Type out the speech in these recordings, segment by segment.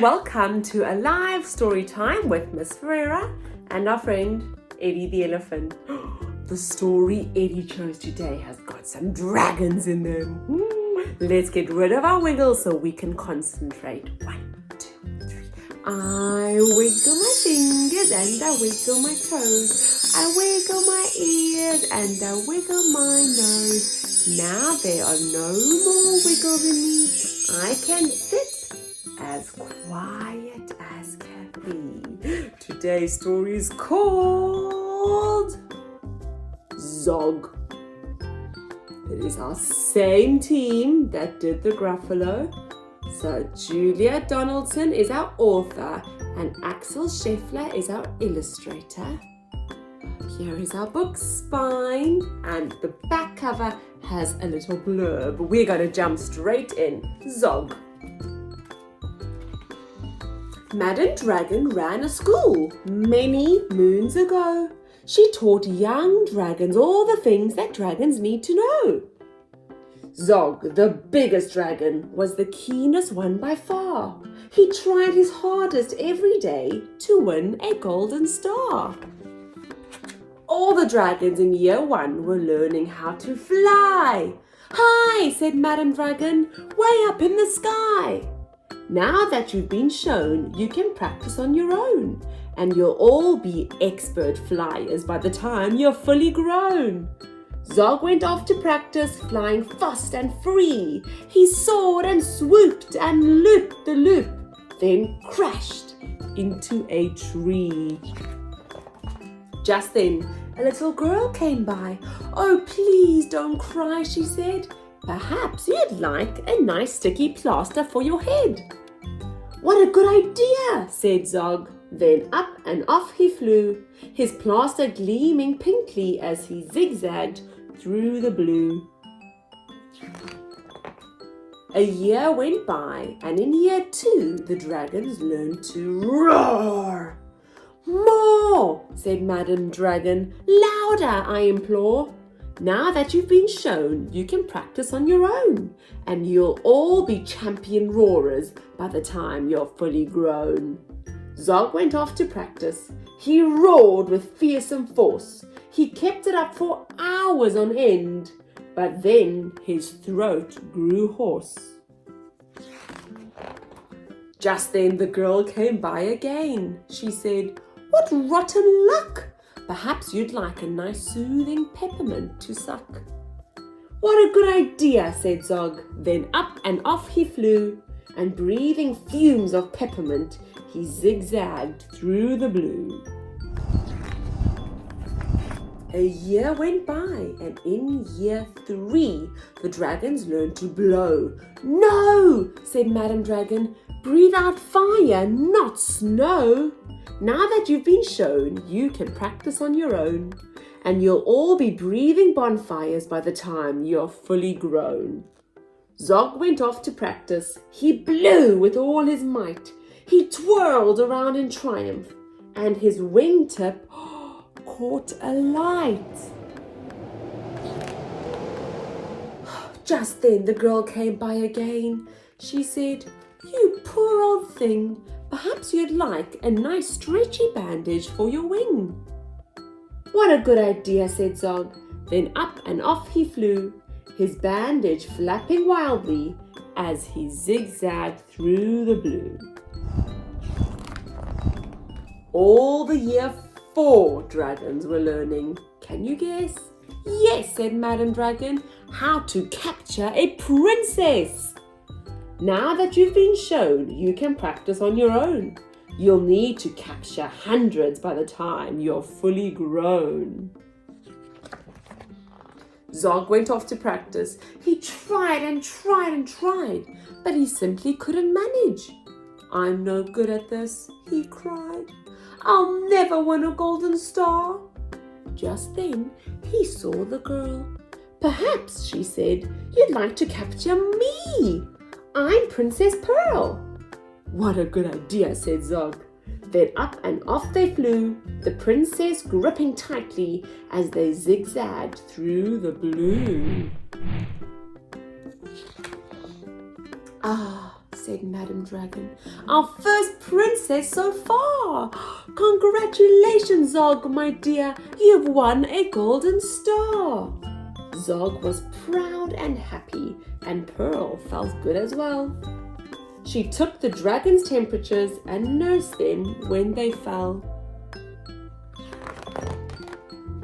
and welcome to a live story time with Miss Ferreira and our friend Eddie the elephant. The story Eddie chose today has got some dragons in them. Let's get rid of our wiggles so we can concentrate. 1, 2, 3. I wiggle my fingers and I wiggle my toes. I wiggle my ears and I wiggle my nose. Now there are no more wiggles in me. I can sit as quiet as can be. Today's story is called ZOG. It is our same team that did the Gruffalo. So Julia Donaldson is our author and Axel Scheffler is our illustrator. Here is our book spine and the back cover has a little blurb. We're going to jump straight in. ZOG. Madam Dragon ran a school many moons ago. She taught young dragons all the things that dragons need to know. ZOG, the biggest dragon, was the keenest one by far. He tried his hardest every day to win a golden star. All the dragons in year 1 were learning how to fly. "Hi," said Madam Dragon, "way up in the sky." Now that you've been shown, you can practice on your own, and you'll all be expert flyers by the time you're fully grown. ZOG went off to practice, flying fast and free. He soared and swooped and looped the loop, then crashed into a tree. Just then, a little girl came by. "Oh, please don't cry," she said. "Perhaps you'd like a nice sticky plaster for your head." "What a good idea," said ZOG. Then up and off he flew, his plaster gleaming pinkly as he zigzagged through the blue. A year went by, and in year 2, the dragons learned to roar. "More," said Madam Dragon. "Louder, I implore. Now that you've been shown, you can practice on your own, and you'll all be champion roarers by the time you're fully grown." ZOG went off to practice. He roared with fearsome force. He kept it up for hours on end, but then his throat grew hoarse. Just then the girl came by again. She said, "What rotten luck! Perhaps you'd like a nice soothing peppermint to suck." "What a good idea," said ZOG. Then up and off he flew, and breathing fumes of peppermint, he zigzagged through the blue. A year went by, and in year 3, the dragons learned to blow. "No," said Madam Dragon, "breathe out fire, not snow." Now that you've been shown, you can practice on your own, and you'll all be breathing bonfires by the time you're fully grown. ZOG went off to practice. He blew with all his might. He twirled around in triumph, and his wingtip caught a light. Just then the girl came by again. She said, "You poor old thing, perhaps you'd like a nice stretchy bandage for your wing." "What a good idea," said ZOG. Then up and off he flew, his bandage flapping wildly as he zigzagged through the blue. All the year 4 dragons were learning. Can you guess? "Yes," said Madam Dragon, "how to capture a princess." Now that you've been shown, you can practice on your own. You'll need to capture hundreds by the time you're fully grown. ZOG went off to practice. He tried and tried and tried, but he simply couldn't manage. "I'm no good at this," he cried. "I'll never win a golden star." Just then, he saw the girl. "Perhaps," she said, "you'd like to capture me. I'm Princess Pearl." "What a good idea," said ZOG. Then up and off they flew, the princess gripping tightly as they zigzagged through the blue. "Ah," said Madam Dragon. Our first princess so far. Congratulations, Zog, my dear. You've won a golden star. Zog was proud and happy, and Pearl felt good as well. She took the dragon's temperatures and nursed them when they fell.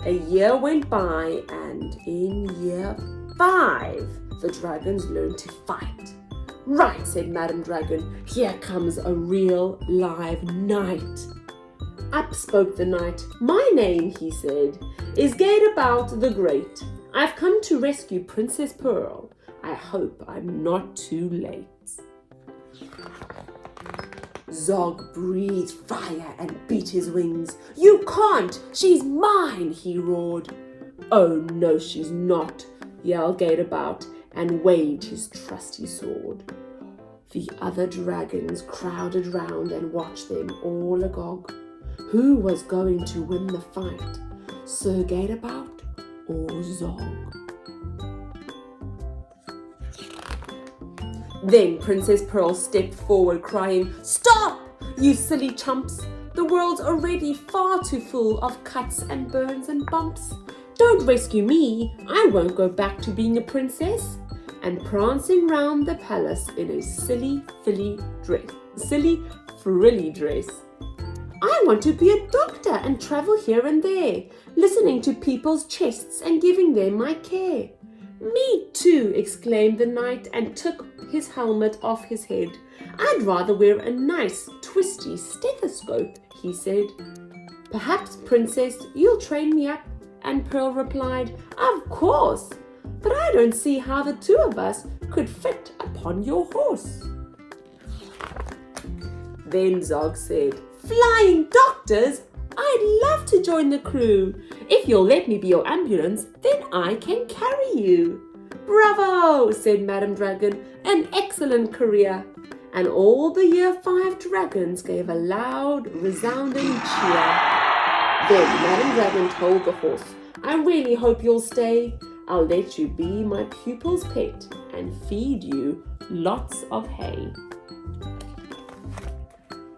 A year went by, and in year 5, the dragons learned to fight. Right, said Madam Dragon, here comes a real live knight. Up spoke the knight. My name, he said, is Gadabout the Great. I've come to rescue Princess Pearl. I hope I'm not too late. Zog breathed fire and beat his wings. You can't! She's mine! He roared. Oh no, she's not! Yelled Gadabout and waved his trusty sword. The other dragons crowded round and watched them all agog. Who was going to win the fight? Sir Gadabout or Zog? Then Princess Pearl stepped forward crying, Stop, you silly chumps! The world's already far too full of cuts and burns and bumps. Don't rescue me, I won't go back to being a princess. And prancing round the palace in a silly frilly dress. I want to be a doctor and travel here and there, listening to people's chests and giving them my care. Me too, exclaimed the knight and took his helmet off his head. I'd rather wear a nice, twisty stethoscope, he said. Perhaps, princess, you'll train me up? And Pearl replied, Of course, but I don't see how the two of us could fit upon your horse. Then Zog said, Flying doctors? I'd love to join the crew. If you'll let me be your ambulance, then I can carry you. Bravo, said Madam Dragon, an excellent career. And all the year 5 dragons gave a loud, resounding cheer. Then Madam Dragon told the horse, I really hope you'll stay. I'll let you be my pupil's pet and feed you lots of hay.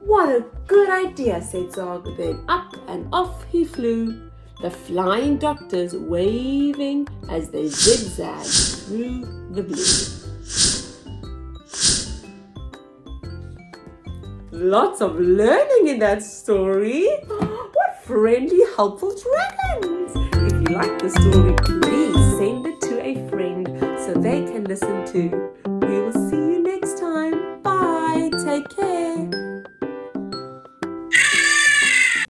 What a good idea, said Zog. Then up and off he flew, the flying doctors waving as they zigzagged through the blue. Lots of learning in that story. What friendly, helpful dragons! If you like the story, please send it to a friend so they can listen too. We will see you next time. Bye. Take care.